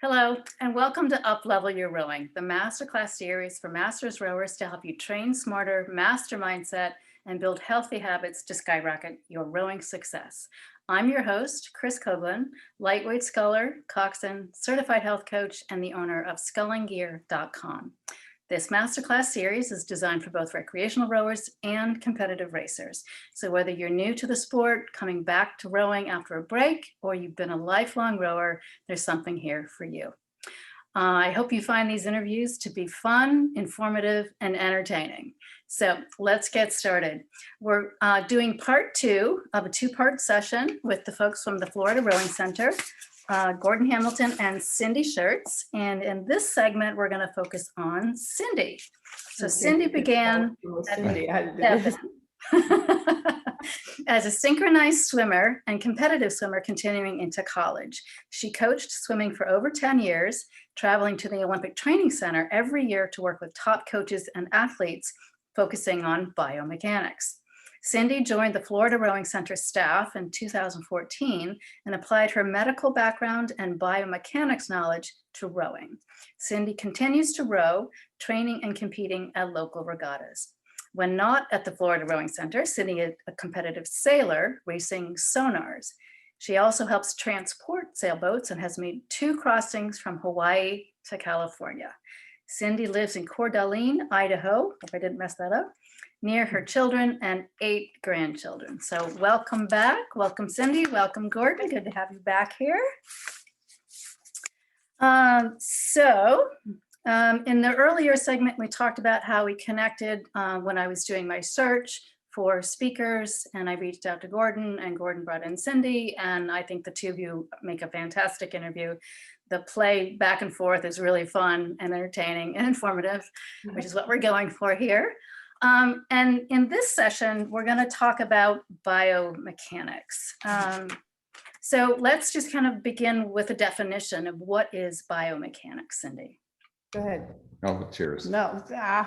Hello, and welcome to Uplevel Your Rowing, the Masterclass series for masters rowers to help you train smarter, master mindset, and build healthy habits to skyrocket your rowing success. I'm your host, Chris Coughlin, lightweight sculler, coxswain, certified health coach, and the owner of scullinggear.com. This masterclass series is designed for both recreational rowers and competitive racers. So whether you're new to the sport, coming back to rowing after a break, or you've been a lifelong rower, there's something here for you. I hope you find these interviews to be fun, informative, and entertaining. So let's get started. We're doing part two of a two-part session with the folks from the Florida Rowing Center, Gordon Hamilton and Cindy Schertz. And in this segment, we're going to focus on Cindy. So Cindy began as a synchronized swimmer and competitive swimmer continuing into college. She coached swimming for over 10 years, traveling to the Olympic Training Center every year to work with top coaches and athletes, focusing on biomechanics. Cindy joined the Florida Rowing Center staff in 2014 and applied her medical background and biomechanics knowledge to rowing. Cindy continues to row, training and competing at local regattas. When not at the Florida Rowing Center, Cindy is a competitive sailor racing sonars. She also helps transport sailboats and has made 2 crossings from Hawaii to California. Cindy lives in Coeur d'Alene, Idaho, if I didn't mess that up, near her children and 8 grandchildren. So welcome back. Welcome, Cindy. Welcome, Gordon. Good to have you back here. In the earlier segment, we talked about how we connected when I was doing my search for speakers, and I reached out to Gordon, and Gordon brought in Cindy, and I think the two of you make a fantastic interview. The play back and forth is really fun and entertaining and informative, which is what we're going for here. And in this session, we're going to talk about biomechanics. So let's just kind of begin with a definition of what is biomechanics, Cindy. Go ahead. Oh, cheers. No, I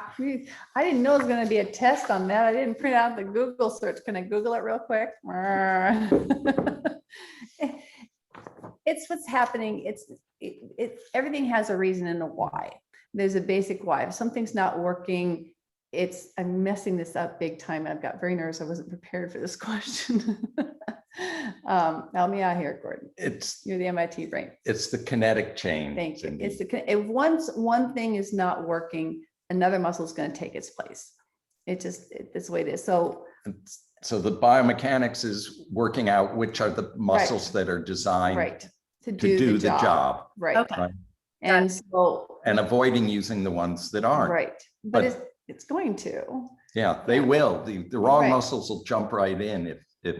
didn't know it was going to be a test on that. I didn't print out the Google search. Can I Google it real quick? It's what's happening. Everything has a reason and a why. There's a basic why. If something's not working, I'm messing this up big time. I've got very nervous. I wasn't prepared for this question. Help me out here, Gordon. You're the MIT brain. It's the kinetic chain. Thank you. If once one thing is not working, another muscle is going to take its place. It's the way it is. So the biomechanics is working out which are the muscles that are designed to do the job. Right. Okay. Right. And avoiding using the ones that aren't. Right. But it's going to. Yeah, they will. The wrong muscles will jump right in if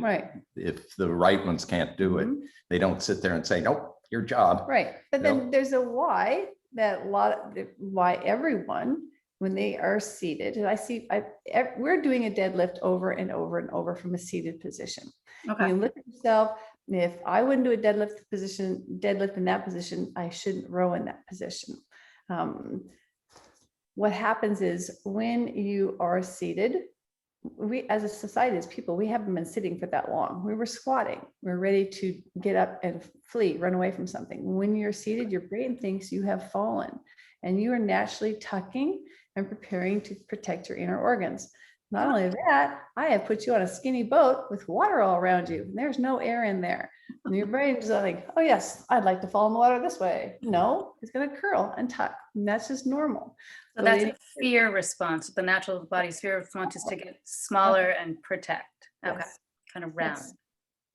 the right ones can't do it. They don't sit there and say, nope, your job. Right. But then there's a why why everyone, when they are seated, and we're doing a deadlift over and over and over from a seated position. Okay. You look at yourself, if I wouldn't do a deadlift in that position, I shouldn't row in that position. What happens is when you are seated, we as a society, as people, we haven't been sitting for that long. We were squatting. We're ready to get up and flee, run away from something. When you're seated, your brain thinks you have fallen and you are naturally tucking and preparing to protect your inner organs. Not only that, I have put you on a skinny boat with water all around you. And there's no air in there. And your brain is like, oh yes, I'd like to fall in the water this way. No, it's going to curl and tuck. And that's just normal. So that's a fear response. The natural body's fear response is to get smaller and protect. Okay, kind of round. Yes.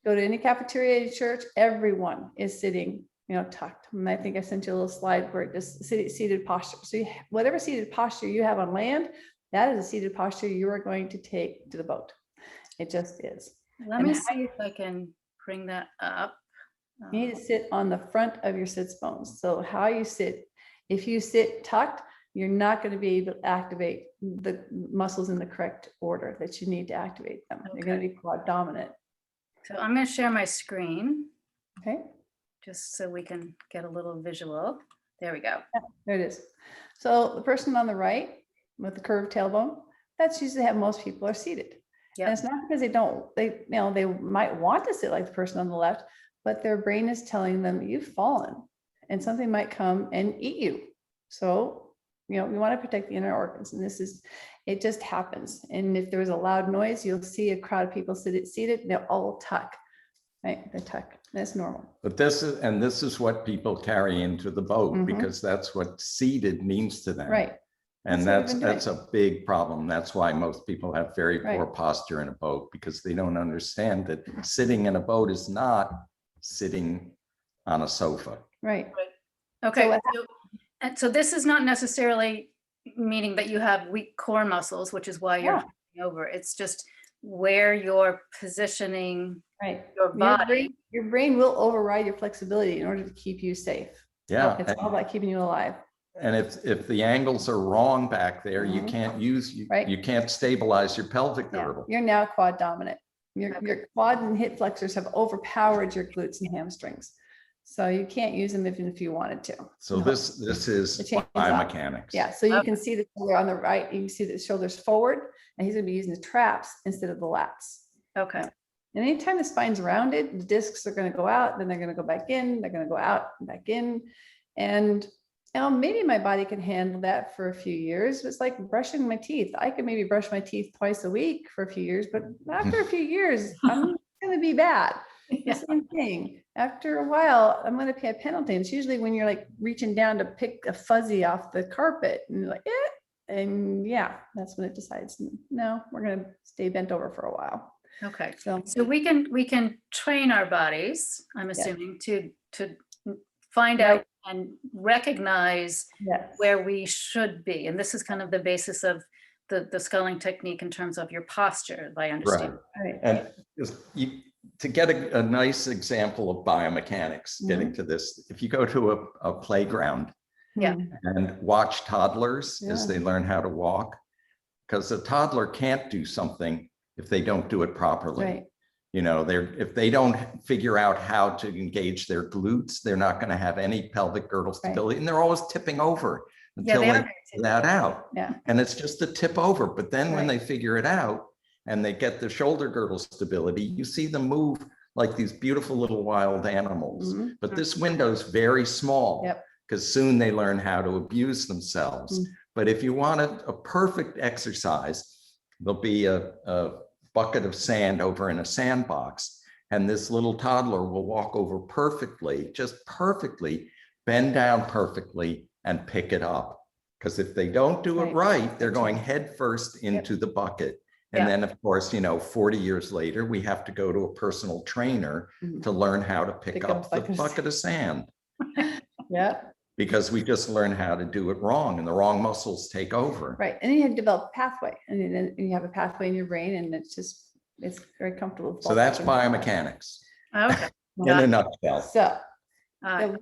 Go to any cafeteria, church, everyone is sitting, tucked. And I think I sent you a little slide where it just seated posture. So whatever seated posture you have on land, that is a seated posture you are going to take to the boat. It just is. Let me see if I can bring that up. You need to sit on the front of your sits bones. So how you sit, if you sit tucked, you're not going to be able to activate the muscles in the correct order that you need to activate them. Okay. You're going to be quad dominant. So I'm going to share my screen. Okay. Just so we can get a little visual. There we go. Yeah, there it is. So the person on the right with the curved tailbone, that's usually how most people are seated. Yep. And it's not because they might want to sit like the person on the left, but their brain is telling them you've fallen and something might come and eat you. So, you know, we want to protect the inner organs, and it just happens. And if there was a loud noise, you'll see a crowd of people seated, they'll all tuck, right? They tuck. That's normal. But this is what people carry into the boat, Mhm. because that's what seated means to them. Right. And That's what we've been that's a big problem. That's why most people have very poor Right. posture in a boat, because they don't understand that sitting in a boat is not sitting on a sofa. Right. Okay. what And so this is not necessarily meaning that you have weak core muscles, which is why you're Yeah. hunching over. It's just where you're positioning Right. your body. Your brain will override your flexibility in order to keep you safe. Yeah. It's all about keeping you alive. And if the angles are wrong back there, you Mhm. can't Right. you can't stabilize your pelvic Yeah. girdle. You're now quad dominant. Your Okay. quad and hip flexors have overpowered your glutes and hamstrings. So you can't use them even if you wanted to. So No. this is It changes up. biomechanics. Yeah, so you Okay. can see the shoulder on the right, you can see the shoulders forward, and he's gonna be using the traps instead of the lats. Okay. And anytime the spine's rounded, the discs are gonna go out, then they're gonna go back in, they're gonna go out and back in. And you know, maybe my body can handle that for a few years. It's like brushing my teeth. I can maybe brush my teeth twice a week for a few years, but after a few years, I'm gonna be bad. The Yeah. same thing. After a while, I'm gonna pay a penalty. It's usually when you're like reaching down to pick a fuzzy off the carpet and you're like, and yeah, that's when it decides, no, we're gonna stay bent over for a while. Okay. So So we can train our bodies, I'm assuming, to find Right. out and recognize yes. where we should be. And this is kind of the basis of the sculling technique in terms of your posture, if I understand. Right. And to get a nice example of biomechanics, getting to this, if you go to a playground Yeah. Hmm. and watch toddlers as Yeah. they learn how to walk, because a toddler can't do something if they don't do it properly. Right. You know, if they don't figure out how to engage their glutes, they're not going to have any pelvic girdle stability, and they're always tipping over until they they are very figure that out. Yeah. And it's just a tip over. But then when Right. they figure it out and they get the shoulder girdle stability, you see them move like these beautiful little wild animals. Mhm. But this window's very small, Yep. because soon they learn how to abuse themselves. Mm. But if you want a perfect exercise, there'll be a bucket of sand over in a sandbox, and this little toddler will walk over perfectly, just perfectly, bend down perfectly, and pick it up. Because if they don't do it right, they're going head first into the bucket. And then, of course, 40 years later, we have to go to a personal trainer Mhm. to learn how to pick Pick up up the buckets. bucket of sand, Yeah. because we just learn how to do it wrong, and the wrong muscles take over. Right. And then you have to develop a pathway, and then you have a pathway in your brain, and it's very comfortable. So that's biomechanics Okay. in a nutshell. So, Uh,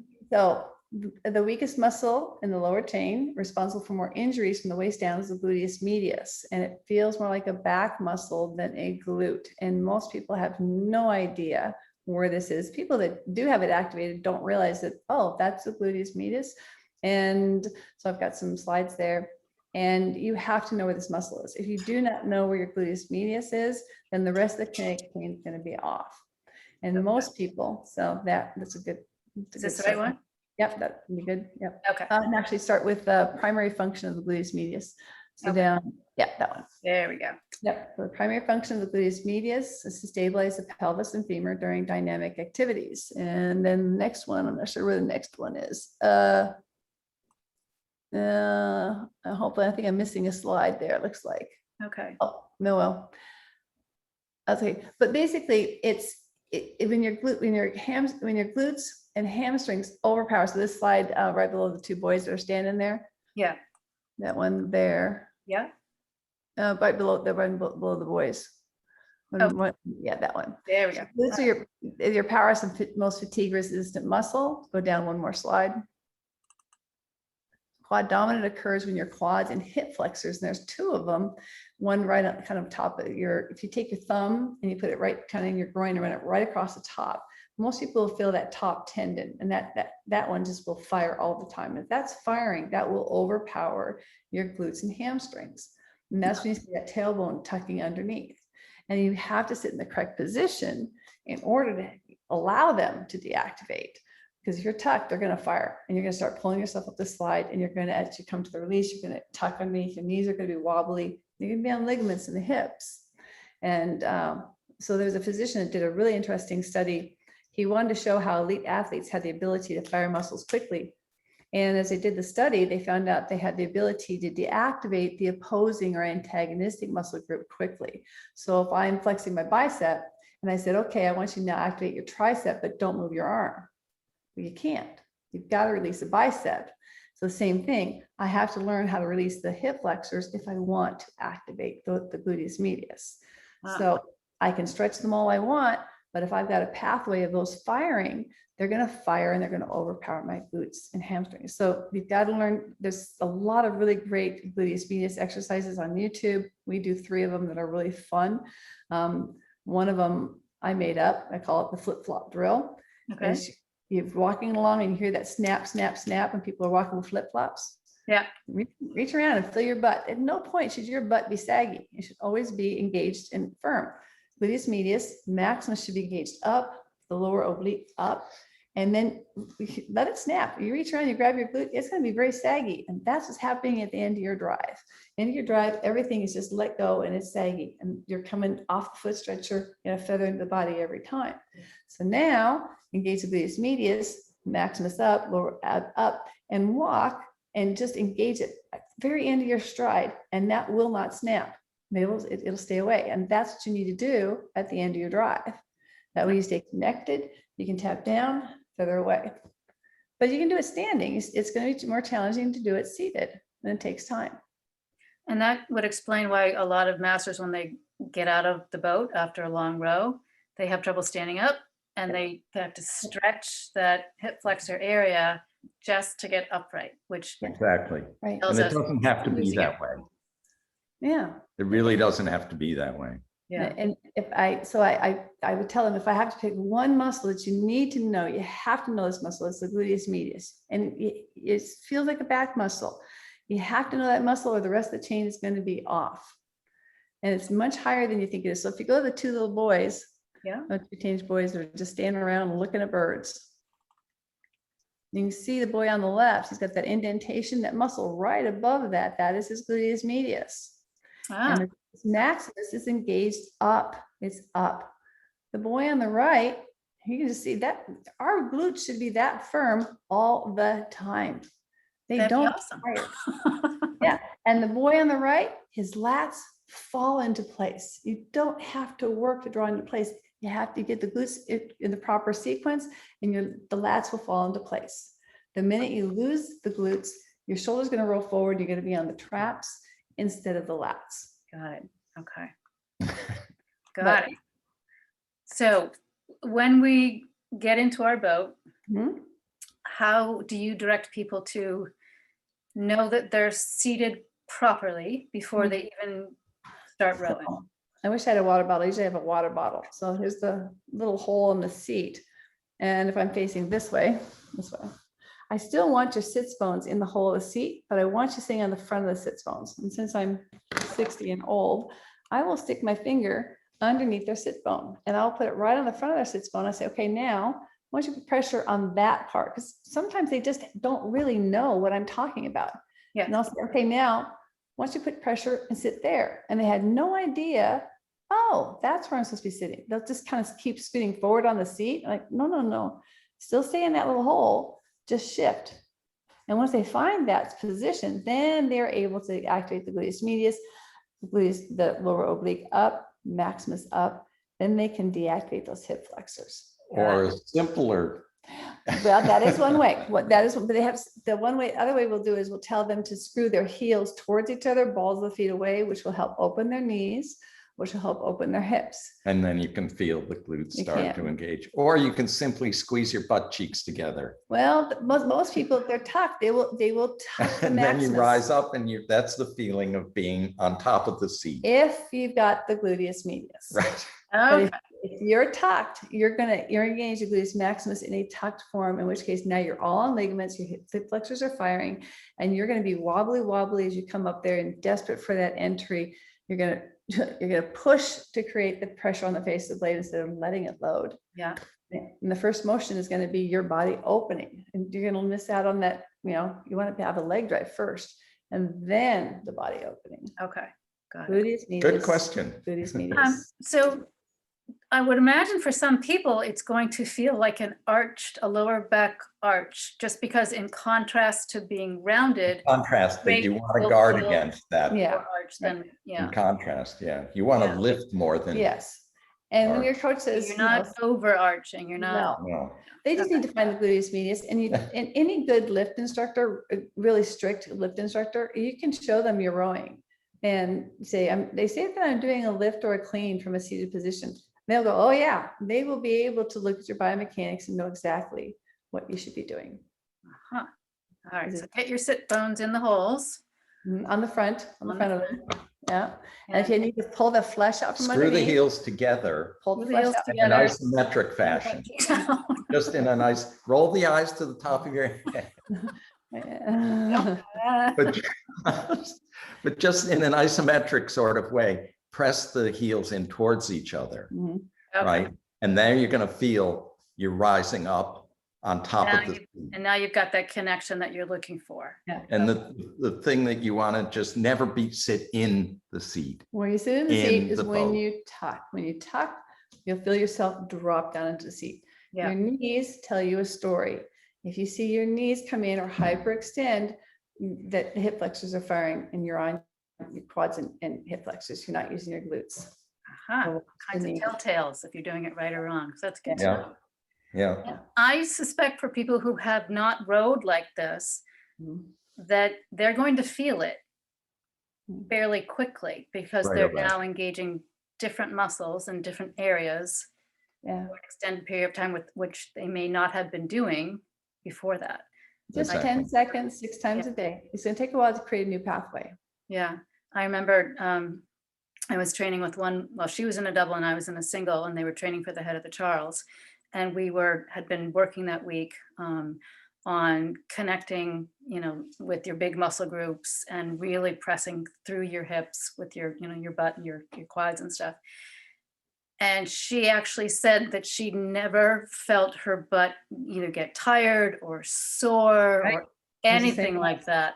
the weakest muscle in the lower chain, responsible for more injuries from the waist down, is the gluteus medius, and it feels more like a back muscle than a glute. And most people have no idea where this is. People that do have it activated don't realize that, oh, that's the gluteus medius. And so I've got some slides there. And you have to know where this muscle is. If you do not know where your gluteus medius is, then the rest of the kinetic chain is going to be off. And most people, so that's a good. is this the right one? Yep, that would be good. Yep. Okay. And actually start with the primary function of the gluteus medius. So Okay. down, yeah, that one. There we go. Yep. So the primary function of the gluteus medius is to stabilize the pelvis and femur during dynamic activities. And then the next one, I'm not sure where the next one is. Hopefully, I think I'm missing a slide there, it looks like. Okay. Oh, no, well. Okay, but basically when your glutes and hamstrings overpower. So this slide right below the two boys that are standing there, Yeah. that one there, Yeah. right below the boys. Yeah, that one. There we go. Those are your powerhouse and most fatigue resistant muscle. Go down one more slide. Quad dominant occurs when your quads and hip flexors, and there's two of them, one right on kind of top of if you take your thumb and you put it right kind of in your groin and run it right across the top, most people will feel that top tendon, and that one just will fire all the time. If that's firing, that will overpower your glutes and hamstrings. And that's when you see that tailbone tucking underneath. And you have to sit in the correct position in order to allow them to deactivate. Because if you're tucked, they're going to fire and you're going to start pulling yourself up the slide and you're going to, as you come to the release, you're going to tuck underneath, your knees are going to be wobbly. You're going to be on ligaments in the hips. And so there's a physician that did a really interesting study. He wanted to show how elite athletes had the ability to fire muscles quickly. And as they did the study, they found out they had the ability to deactivate the opposing or antagonistic muscle group quickly. So if I'm flexing my bicep and I said, okay, I want you to now activate your tricep, but don't move your arm. Well, you can't. You've got to release the bicep. So same thing. I have to learn how to release the hip flexors if I want to activate the gluteus medius. Wow. So I can stretch them all I want, but if I've got a pathway of those firing, they're going to fire and they're going to overpower my glutes and hamstrings. So you've got to learn. There's a lot of really great gluteus medius exercises on YouTube. We do 3 of them that are really fun. One of them I made up. I call it the flip-flop drill. Okay. You're walking along and you hear that snap, snap, snap, and people are walking with flip-flops. Yeah. Reach around and feel your butt. At no point should your butt be saggy. It should always be engaged and firm. Gluteus medius, maximus should be engaged up, the lower oblique up, and then let it snap. You reach around, you grab your glute, it's going to be very saggy. And that's what's happening at the end of your drive. End of your drive, everything is just let go and it's saggy. And you're coming off the foot stretcher in a feather into the body every time. So now engage the gluteus medius, maximus up, lower ab up, and walk and just engage it at the very end of your stride. And that will not snap. It'll stay away. And that's what you need to do at the end of your drive. That way you stay connected, you can tap down, further away. But you can do it standing. It's going to be more challenging to do it seated, and it takes time. And that would explain why a lot of masters, when they get out of the boat after a long row, they have trouble standing up and they have to stretch that hip flexor area just to get upright, which Exactly. Right. And it doesn't have to be that way. Yeah. It really doesn't have to be that way. yeah. And if I would tell them, if I have to pick one muscle that you need to know, you have to know this muscle, it's the gluteus medius. And it feels like a back muscle. You have to know that muscle or the rest of the chain is going to be off. And it's much higher than you think it is. So if you go to the 2 little boys, Yeah. 2 teenage boys that are just standing around and looking at birds, you can see the boy on the left, he's got that indentation, that muscle right above that. That is his gluteus medius. Ah, And the maximus is engaged up. It's up. The boy on the right, you can just see that our glutes should be that firm all the time. They that'd be don't. awesome. Yeah. And the boy on the right, his lats fall into place. You don't have to work to draw into place. You have to get the glutes in the proper sequence, and the lats will fall into place. The minute you lose the glutes, your shoulder's going to roll forward. You're going to be on the traps instead of the lats. Got it. Okay. Got it. So when we get into our boat, Mhm. how do you direct people to know that they're seated properly before they even start rowing? So, I wish I had a water bottle. Usually I have a water bottle. So here's the little hole in the seat. And if I'm facing this way, I still want your sits bones in the hole of the seat, but I want you sitting on the front of the sits bones. And since I'm 60 and old, I will stick my finger underneath their sit bone and I'll put it right on the front of their sits bone. I say, okay, now I want you to put pressure on that part, because sometimes they just don't really know what I'm talking about. Yeah. And I'll say, okay, now once you put pressure and sit there, and they had no idea, oh, that's where I'm supposed to be sitting. They'll just kind of keep scooting forward on the seat. Like, no, still stay in that little hole, just shift. And once they find that position, then they're able to activate the gluteus medius, the lower oblique up, maximus up, then they can deactivate those hip flexors. Or simpler. Well, that is one way. But they have the other way we'll do is we'll tell them to screw their heels towards each other, balls of the feet away, which will help open their knees, which will help open their hips. And then you can feel the glutes You start can. to engage. Or you can simply squeeze your butt cheeks together. Well, most people, if they're tucked, they will tuck the And then you maximus. rise up and that's the feeling of being on top of the seat. If you've got the gluteus medius. Right. But Okay. if you're tucked, you're engaged the gluteus maximus in a tucked form, in which case now you're all on ligaments, your hip flexors are firing, and you're going to be wobbly as you come up there and desperate for that entry. You're going to push to create the pressure on the face of the blade instead of letting it load. Yeah. And the first motion is going to be your body opening, and you're going to miss out on that. You want to have a leg drive first, and then the body opening. Okay, got it. Gluteus medius. Good question. Gluteus medius. So I would imagine for some people, it's going to feel like a lower back arch, just because in contrast to being rounded. Contrast that you Great want to guard will- against that. Yeah. lower arch than, In contrast, you want to Yeah. lift more than. Yes. And when Arch. your coach says, You're not overarching, you're not. no, No. they just need to find the gluteus medius. And and any good lift instructor, a really strict lift instructor, you can show them your rowing and say, they say that I'm doing a lift or a clean from a seated position. They'll go, oh yeah, they will be able to look at your biomechanics and know exactly what you should be doing. All right, so get your sit bones in the holes. On the front, of them. Yeah. And if And you need to pull the flesh out from Screw the underneath, heels together pull the Screw the flesh heels out. in an together. isometric fashion. Just in a nice, roll the eyes to the top of your head. Yeah. But just in an isometric sort of way, press the heels in towards each other, Mhm. Okay. right? And then you're going to feel you're rising up on top Now of the seat. And now you've got that connection that you're looking for. And the thing that you want to just never sit in the seat. Where you sit in the In seat is the when boat. you tuck. When you tuck, you'll feel yourself drop down into the seat. Yeah. Your knees tell you a story. If you see your knees come in or hyperextend, that the hip flexors are firing and you're on your quads and hip flexors. You're not using your glutes. All kinds of knee. telltales if you're doing it right or wrong. So that's good to Yeah. know. Yeah. I suspect for people who have not rowed like this, Mhm. that they're going to feel it Mhm. fairly quickly because Right they're away. now engaging different muscles in different areas Yeah. for an extended period of time with which they may not have been doing before that. Just Exactly. 10 seconds, 6 times a day. It's going to take a while to create a new pathway. Yeah, I remember I was training with one, well, she was in a double and I was in a single, and they were training for the head of the Charles. And we had been working that week on connecting, with your big muscle groups and really pressing through your hips with your butt and your quads and stuff. And she actually said that she never felt her butt either get tired or sore Right. or was the same anything way. like that.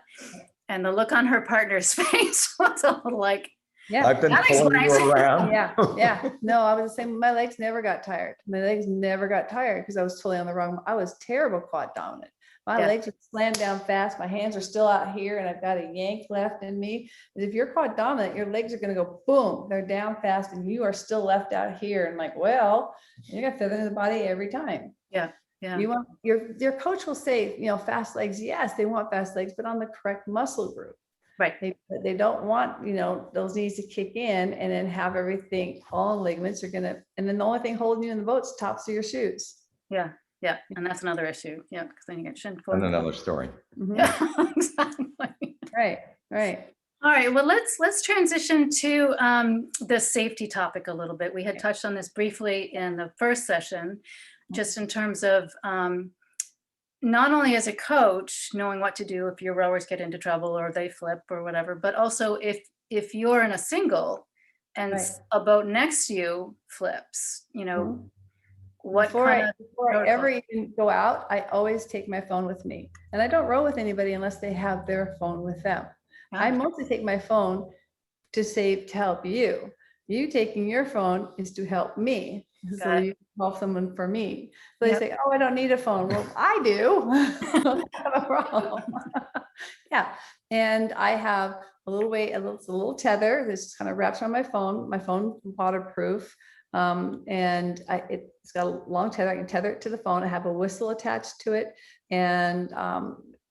And the look on her partner's face was a little like, Yeah. I've been That pulling explains you it. around. Yeah. No, I was the same. My legs never got tired. My legs never got tired because I was totally on the wrong. I was terrible quad dominant. My Yeah. legs would slam down fast. My hands are still out here and I've got a yank left in me. But if you're quad dominant, your legs are going to go boom. They're down fast and you are still left out here. And like, well, you're going to fit into the body every time. yeah. You want your coach will say, fast legs. Yes, they want fast legs, but on the correct muscle group. Right. They don't want, those knees to kick in and then have everything, all ligaments are gonna, and then the only thing holding you in the boat's tops of your shoes. Yeah. Yeah. And that's another issue. Yeah. Because then you get shin And full. another story. Mhm. Yeah, exactly. Right. All right. Well, let's transition to the safety topic a little bit. We had touched on this briefly in the first session, just in terms of not only as a coach, knowing what to do if your rowers get into trouble or they flip or whatever, but also if you're in a single and Right. a boat next to you flips, Mhm. what Before kind I of ever protocol? even go out, I always take my phone with me. And I don't row with anybody unless they have their phone with them. I Okay. mostly take my phone to help you. You taking your phone is to help me. So Got it. you help someone for me. So they Yep. say, oh, I don't need a phone. Well, I do. I have a problem. Yeah. And I have it's a little tether. This kind of wraps around my phone waterproof. And it's got a long tether. I can tether it to the phone. I have a whistle attached to it. And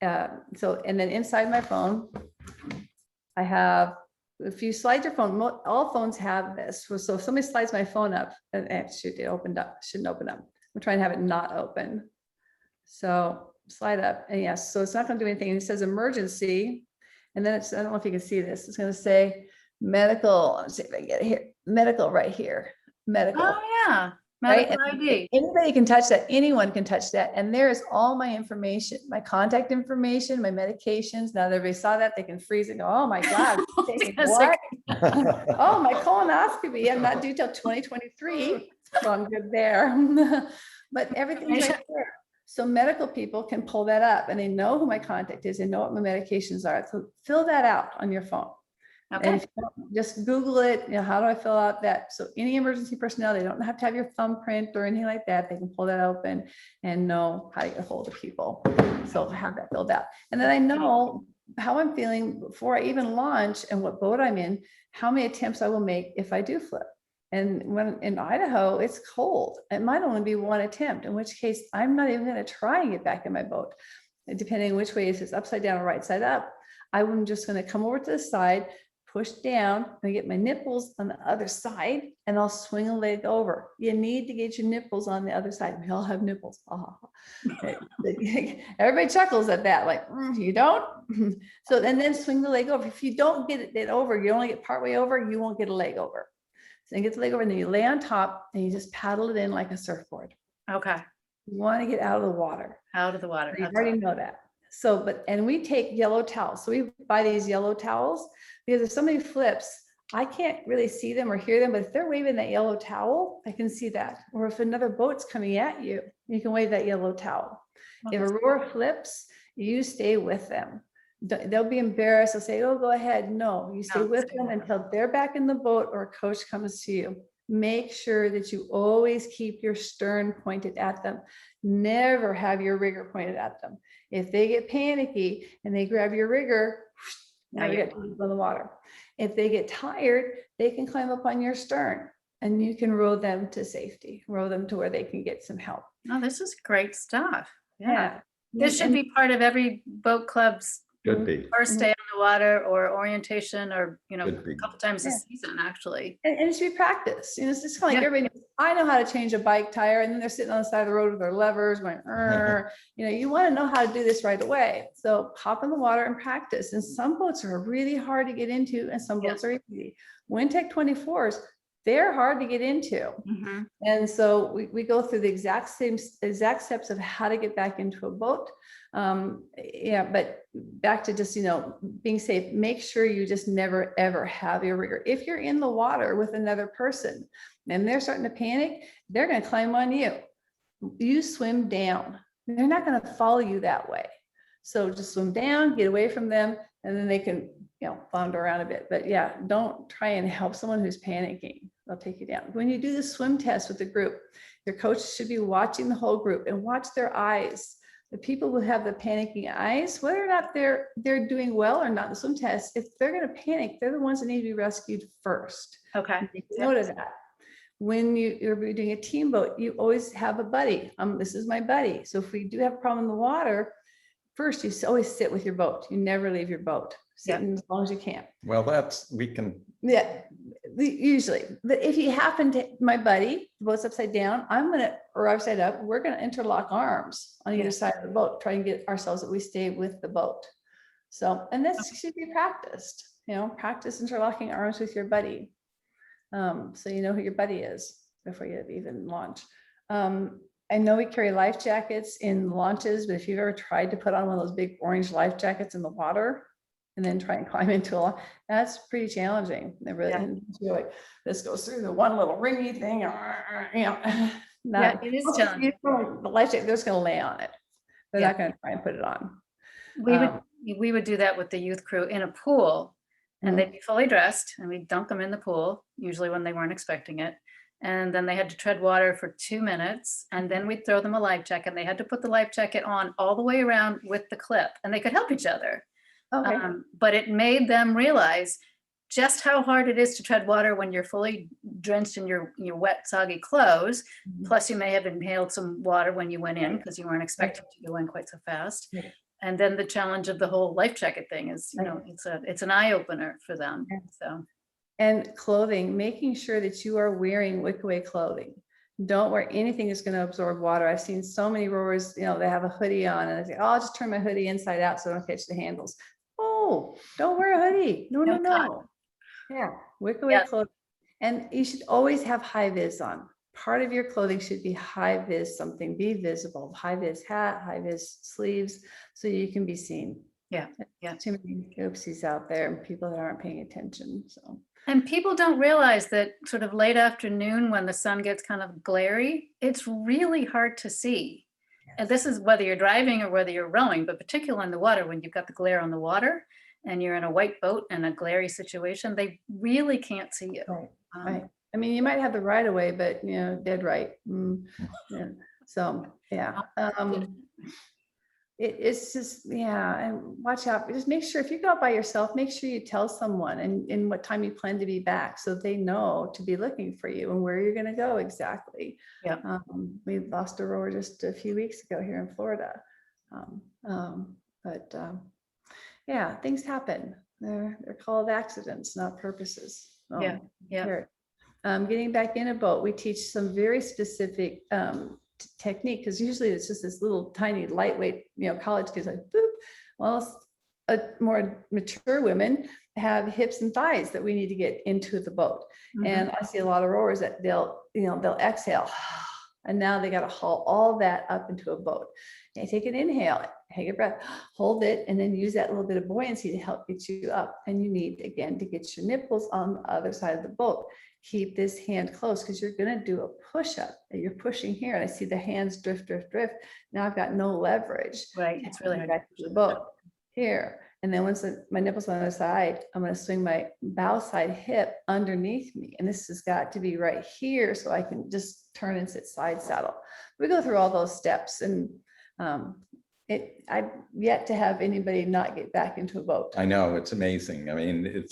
and then inside my phone, I have, if you slide your phone, all phones have this. So if somebody slides my phone up, and shoot, it opened up, shouldn't open up. I'm trying to have it not open. So slide up, and yes, so it's not gonna do anything. It says emergency. And then I don't know if you can see this. It's gonna say medical, let's see if I can get it here, medical right here, medical. Oh, yeah. Right? Medical And ID. anybody can touch that. Anyone can touch that. And there's all my information, my contact information, my medications. Now that everybody saw that, they can freeze and go, oh my God, taking It's like- what? Oh, my colonoscopy, I'm not due till 2023. So I'm good there. but everything's right there. So medical people can pull that up and they know who my contact is, they know what my medications are. So fill that out on your phone. And Okay. if you don't, just Google it, how do I fill out that? So any emergency personnel, they don't have to have your thumbprint or anything like that. They can pull that open and know how to get a hold of people. So have that filled out. And then I know how I'm feeling before I even launch and what boat I'm in, how many attempts I will make if I do flip. And when in Idaho, it's cold. It might only be one attempt, in which case I'm not even going to try and get back in my boat. Depending on which way, if it's upside down or right side up, I'm just going to come over to the side, push down, and get my nipples on the other side, and I'll swing a leg over. You need to get your nipples on the other side. We all have nipples. Everybody chuckles at that, like, you don't? So, and then swing the leg over. If you don't get it over, you only get partway over, you won't get a leg over. So you get the leg over, and then you lay on top, and you just paddle it in like a surfboard. Okay. You want to get out of the water. Out of the water. You already know that. So, and we take yellow towels. So we buy these yellow towels because if somebody flips, I can't really see them or hear them, but if they're waving that yellow towel, I can see that. Or if another boat's coming at you, you can wave that yellow towel. If a rower flips, you stay with them. They'll be embarrassed. They'll say, oh, go ahead. No, you stay with them until they're back in the boat or a coach comes to you. Make sure that you always keep your stern pointed at them. Never have your rigger pointed at them. If they get panicky and they grab your rigger, now you get on the water. If they get tired, they can climb up on your stern and you can row them to safety, row them to where they can get some help. Oh, this is great stuff. Yeah. This should be part of every boat club's Could be. first day on the water or orientation or, a Could be. couple times a season, actually. And it should be practice. It's just kind of like everybody knows, I know how to change a bike tire, and then they're sitting on the side of the road with their levers going, you want to know how to do this right away. So hop in the water and practice. And some boats are really hard to get into and some boats are easy. Windtech 24s, they're hard to get into. Mm-hmm. And so we go through the exact steps of how to get back into a boat. But back to just, being safe, make sure you just never, ever have your rigger. If you're in the water with another person and they're starting to panic, they're going to climb on you. You swim down. They're not going to follow you that way. So just swim down, get away from them, and then they can, flounder around a bit. But yeah, don't try and help someone who's panicking. They'll take you down. When you do the swim test with the group, your coach should be watching the whole group and watch their eyes. The people who have the panicking eyes, whether or not they're doing well or not in the swim test, if they're going to panic, they're the ones that need to be rescued first. Okay. Note of that. When you're doing a team boat, you always have a buddy. This is my buddy. So if we do have a problem in the water, first, you always sit with your boat. You never leave your boat. Sit in as long as you can. Well, we can. Yeah, usually. But if you happen to, my buddy, the boat's upside down, or upside up, we're going to interlock arms on either side of the boat, try and get ourselves that we stay with the boat. So, and this should be practiced, practice interlocking arms with your buddy. So you know who your buddy is before you even launch. I know we carry life jackets in launches, but if you've ever tried to put on one of those big orange life jackets in the water and then try and climb into a, that's pretty challenging. They really, you're like, this goes through the one little ringy thing, It is challenging. The life jacket, they're just going to lay on it. They're not going to try and put it on. We would do that with the youth crew in a pool, and they'd be fully dressed, and we'd dunk them in the pool, usually when they weren't expecting it. And then they had to tread water for 2 minutes, and then we'd throw them a life jacket. They had to put the life jacket on all the way around with the clip, and they could help each other. Okay. But it made them realize just how hard it is to tread water when you're fully drenched in your wet, soggy clothes. Plus, you may have inhaled some water when you went in because you weren't expecting to go in quite so fast. And then the challenge of the whole life jacket thing is, it's an eye opener for them. So. And clothing, making sure that you are wearing wick-away clothing. Don't wear anything that's going to absorb water. I've seen so many rowers, they have a hoodie on and they say, oh, I'll just turn my hoodie inside out so I don't catch the handles. Oh, don't wear a hoodie. No. Yeah, wick-away clothing. And you should always have high vis on. Part of your clothing should be high vis something, be visible. High vis hat, high vis sleeves, so you can be seen. Yeah. Too many oopsies out there and people that aren't paying attention. So And people don't realize that sort of late afternoon when the sun gets kind of glary, it's really hard to see. And this is whether you're driving or whether you're rowing, but particularly in the water, when you've got the glare on the water and you're in a white boat in a glary situation, they really can't see you. Right, Um, right. I mean, you might have the right of way, but dead right. Yeah. So, yeah. It's just, yeah, and watch out. Just make sure if you go out by yourself, make sure you tell someone and what time you plan to be back so they know to be looking for you and where you're going to go exactly. Yeah. We lost a rower just a few weeks ago here in Florida. But yeah, things happen. They're called accidents, not purposes. Yeah, yeah. Here. Getting back in a boat, we teach some very specific technique, because usually it's just this little tiny lightweight, college kids like boop. Well, more mature women have hips and thighs that we need to get into the boat. Mhm. And I see a lot of rowers that they'll exhale, and now they got to haul all that up into a boat. They take an inhale, take a breath, hold it, and then use that little bit of buoyancy to help get you up. And you need, again, to get your nipples on the other side of the boat. Keep this hand close, because you're going to do a push-up and you're pushing here, and I see the hands drift, drift, drift. Now I've got no leverage. Right. It's really hard. Back to the boat here. And then once my nipples on the other side, I'm going to swing my bow side hip underneath me. And this has got to be right here, so I can just turn and sit side saddle. We go through all those steps, and I've yet to have anybody not get back into a boat. I know, it's amazing. I mean,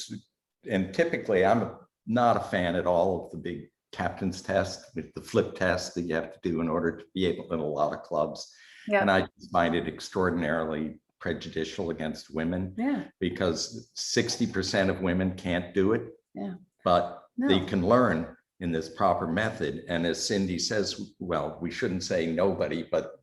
and typically I'm not a fan at all of the big captain's test with the flip test that you have to do in order to be able in a lot of clubs. Yeah. And I just find it extraordinarily prejudicial against women, Yeah. because 60% of women can't do it. Yeah. But they No. can learn in this proper method. And as Cindy says, well, we shouldn't say nobody, but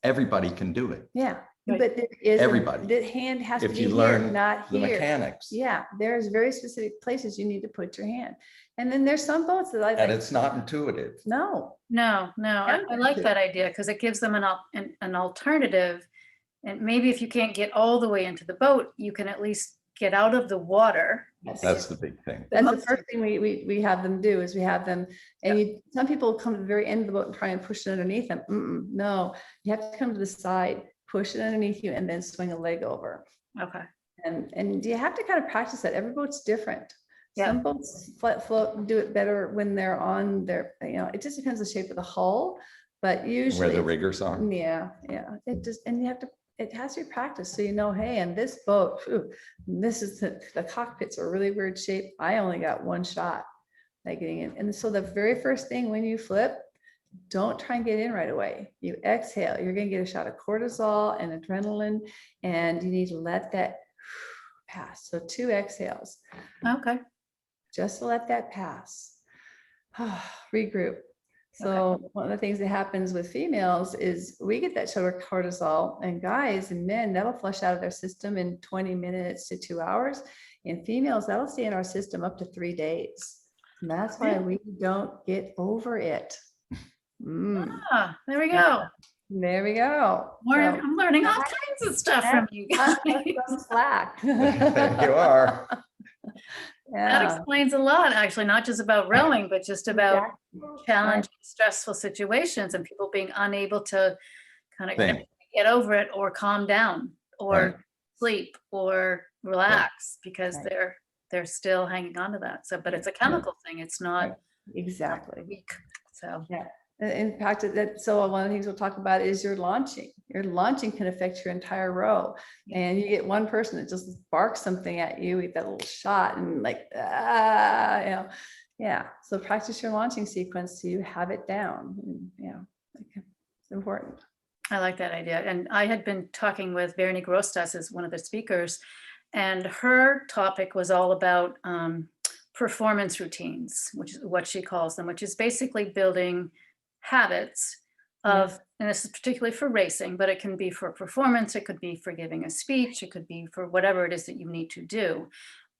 everybody can do it. Yeah. Right. But there is Everybody. The hand has to If be you here, learn not the here. mechanics. Yeah, there's very specific places you need to put your hand. And then there's some boats that I And like. it's not intuitive. No. No, I like that idea, because it gives them an alternative. And maybe if you can't get all the way into the boat, you can at least get out of the water. That's the big thing. That's the first thing we have them do, is we have them, and some people come to the very end of the boat and try and push it underneath them. No, you have to come to the side, push it underneath you, and then swing a leg over. Okay. And you have to kind of practice that. Every boat's different. Yeah. Some boats flat float do it better when they're on their, it just depends on the shape of the hull, but usually. Where the riggers are. Yeah, it just, and it has to be practiced. So, hey, in this boat, this is the cockpits are really weird shape. I only got one shot at getting in. And so the very first thing when you flip, don't try and get in right away. You exhale. You're going to get a shot of cortisol and adrenaline, and you need to let that pass. So 2 exhales. Okay. Just to let that pass. Regroup. So one of the things that happens with females is we get that shot of cortisol, and guys and men, that'll flush out of their system in 20 minutes to 2 hours. In females, that'll stay in our system up to 3 days. And that's why we don't get over it. There we go. There we go. I'm learning all kinds of stuff from you guys. Some slack. There you are. That Yeah. explains a lot, actually, not just about rowing, but just about Exactly. challenging, stressful situations and people being unable to kind of Think. get over it or calm down or Right. sleep or relax because Right. they're still hanging on to that. So, but it's a chemical thing. It's not Exactly. weak. So In fact, so one of the things we'll talk about is your launching. Your launching can affect your entire row. And you get one person that just barks something at you with that little shot and So practice your launching sequence so you have it down. And, it's important. I like that idea. And I had been talking with Vernie Grostas as one of the speakers, and her topic was all about performance routines, which is what she calls them, which is basically building habits of, and this is particularly for racing, but it can be for performance, it could be for giving a speech, it could be for whatever it is that you need to do.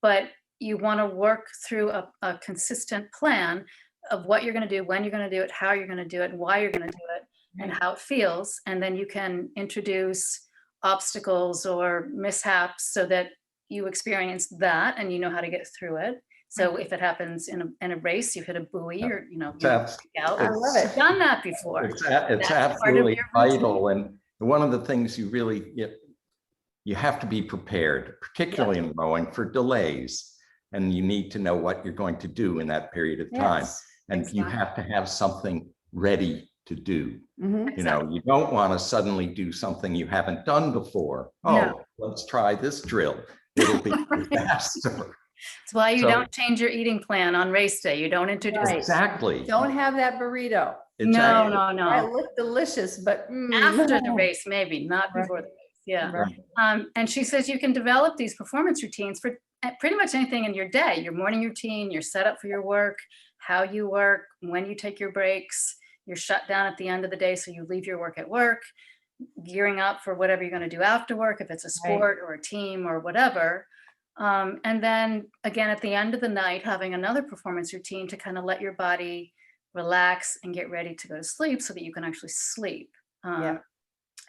But you want to work through a consistent plan of what you're going to do, when you're going to do it, how you're going to do it, why you're going to do it, and how it feels. And then you can introduce obstacles or mishaps so that you experienced that and you know how to get through it. So if it happens in a race, you hit a buoy or, you know, That's- out. I love it. I've done that before. It's That's part of absolutely your routine. vital. And one of the things you have to be prepared, particularly in rowing, for delays. And you need to know what you're going to do in that period of time. Yes. And you Exactly. have to have something ready to do. Mhm. You know, you don't want to suddenly do something you haven't done before. No. Oh, let's try this drill. It'll be faster. That's why you So- don't change your eating plan on race day. You don't introduce. Right. Exactly. Don't have that burrito. No, Exactly. no, That no. looked delicious, but After the no. race, maybe, not Right. before the race. Yeah. Right. And she says you can develop these performance routines for pretty much anything in your day, your morning routine, your setup for your work, how you work, when you take your breaks, your shutdown at the end of the day. So you leave your work at work, gearing up for whatever you're going to do after work, if it's a sport or a team or whatever. And then again, at the end of the night, having another performance routine to kind of let your body relax and get ready to go to sleep so that you can actually sleep. Yeah.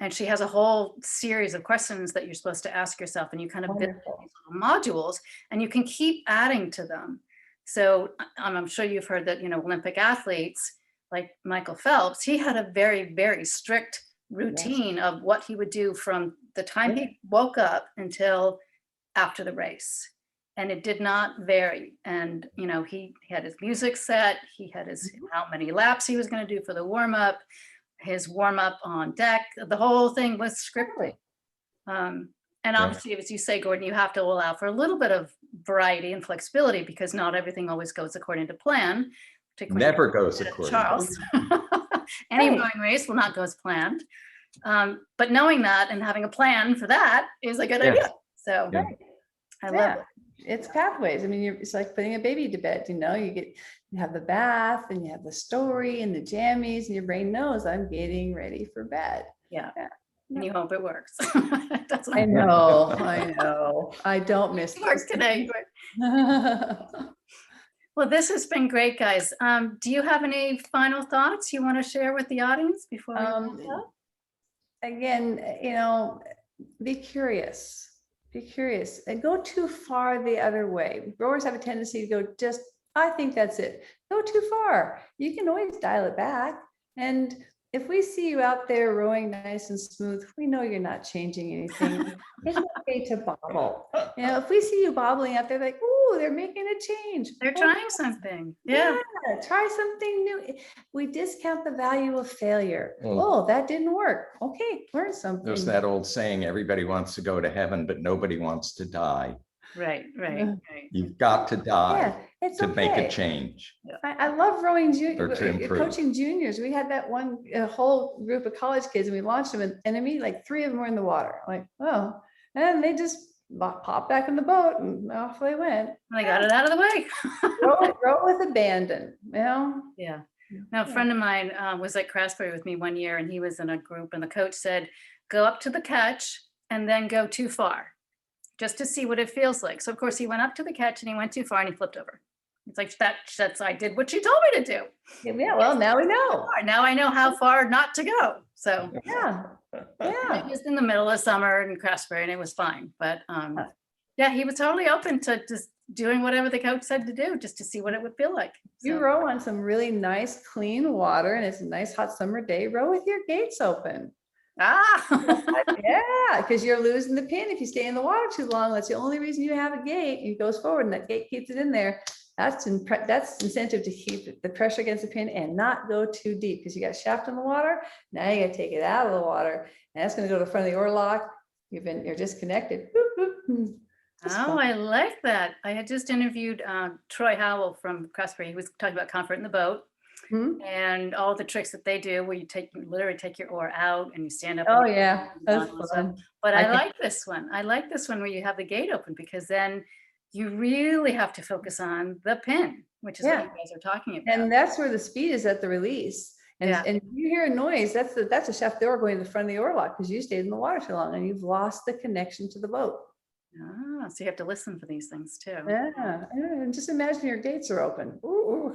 And she has a whole series of questions that you're supposed to ask yourself, and you kind of build Wonderful. these little modules, and you can keep adding to them. So I'm sure you've heard that, you know, Olympic athletes like Michael Phelps, he had a very, very strict routine of what he would do from the time he woke up until after the race. And it did not vary. And, you know, he had his music set, he had his how many laps he was going to do for the warm up, his warm up on deck, the whole thing was scripted. And obviously, as you say, Gordon, you have to allow for a little bit of variety and flexibility because not everything always goes according to plan. Never goes according Charles. to Any rowing race will not go as planned. But knowing that and having a plan for that is a good idea. So I love it. It's pathways. I mean, it's like putting a baby to bed, you know, you have the bath and you have the story and the jammies and your brain knows I'm getting ready for bed. Yeah. And you hope it works. That's what I know. I don't miss it works today. Well, this has been great, guys. Do you have any final thoughts you want to share with the audience before we wrap up? Again, you know, be curious and go too far the other way. Rowers have a tendency to go I think that's it. Go too far. You can always dial it back. And if we see you out there rowing nice and smooth, we know you're not changing anything. It's okay to bobble. You know, if we see you bobbling out there like, oh, they're making a change. They're trying something. Yeah. Try something new. We discount the value of failure. Mm. Oh, that didn't work. Okay, learn something. There's that old saying, everybody wants to go to heaven, but nobody wants to die. Right. You've got to die it's to make okay. a change. I love rowing Or to improve. coaching juniors. We had that one whole group of college kids and we launched them and I mean like 3 of them were in the water. Like, oh, and they just popped back in the boat and off they went. I got it out of the way. row with abandon, you know? Yeah. Now, a friend of mine was at Craftsbury with me one year and he was in a group and the coach said, go up to the catch and then go too far just to see what it feels like. So of course he went up to the catch and he went too far and he flipped over. It's like, that's I did what you told me to do. Yeah, well, now we know. Now I know how far not to go. So Yeah. it was in the middle of summer in Craftsbury and it was fine. But yeah, he was totally open to just doing whatever the coach said to do just to see what it would feel like. You So, row on some really nice, clean water and it's a nice hot summer day, row with your gates open. Yeah, because you're losing the pin if you stay in the water too long. That's the only reason you have a gate. It goes forward and that gate keeps it in there. That's incentive to keep the pressure against the pin and not go too deep because you got shaft in the water. Now you got to take it out of the water and that's going to go to the front of the oar lock. You're disconnected. Oh, I like that. I had just interviewed Troy Howell from Craftsbury. He was talking about comfort in the boat. Hmm? And all the tricks that they do where you literally take your oar out and you stand up. Oh and yeah, that's and fun. But I I can- like this one. I like this one where you have the gate open because then you really have to focus on the pin, which is what Yeah. you guys are talking about. And that's where the speed is at the release. And, Yeah. and you hear a noise, that's a shaft door going to the front of the oar lock because you stayed in the water too long and you've lost the connection to the boat. So you have to listen for these things too. Yeah, and just imagine your gates are open. Ooh.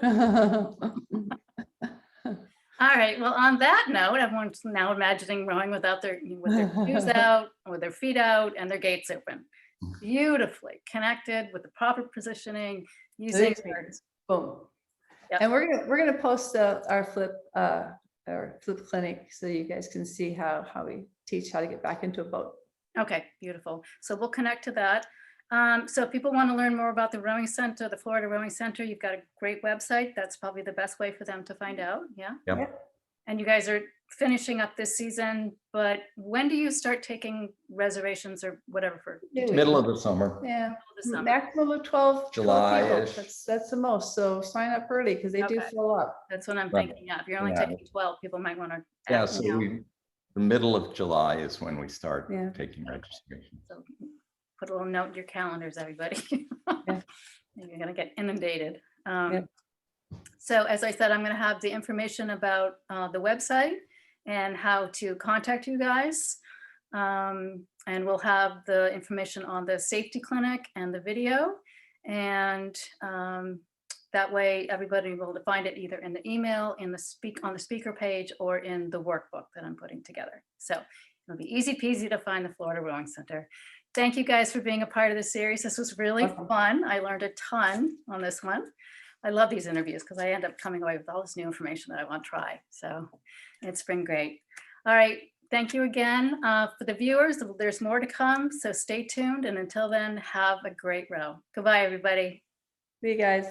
All right. Well, on that note, everyone's now imagining rowing with their shoes out, with their feet out, and their gates open. beautifully connected with the proper positioning using Experience. Boom. Yep. And we're gonna post our flip clinic so you guys can see how we teach how to get back into a boat. Okay, beautiful. So we'll connect to that. So if people want to learn more about the Rowing Center, the Florida Rowing Center, you've got a great website. That's probably the best way for them to find out. Yeah. Yep. Yeah. And you guys are finishing up this season, but when do you start taking reservations or whatever for Middle of the summer. Yeah, the summer? maximum of 12 people. July-ish. That's the most. So sign up early because they do Okay. fill up. That's what I'm Right. thinking of. If you're only Yeah. taking 12, people might want to. Yeah, so the middle of July is when we start Yeah. taking registration. So put a little note in your calendars, everybody. Yeah. You're gonna get inundated. Yeah. So as I said, I'm gonna have the information about the website and how to contact you guys. And we'll have the information on the safety clinic and the video. And that way everybody will be able to find it either in the email, on the speaker page, or in the workbook that I'm putting together. So it'll be easy peasy to find the Florida Rowing Center. Thank you guys for being a part of this series. This was really fun. I learned a ton on this one. I love these interviews because I end up coming away with all this new information that I want to try. So it's been great. All right. Thank you again. For the viewers, there's more to come. So stay tuned. And until then, have a great row. Goodbye, everybody. See you guys.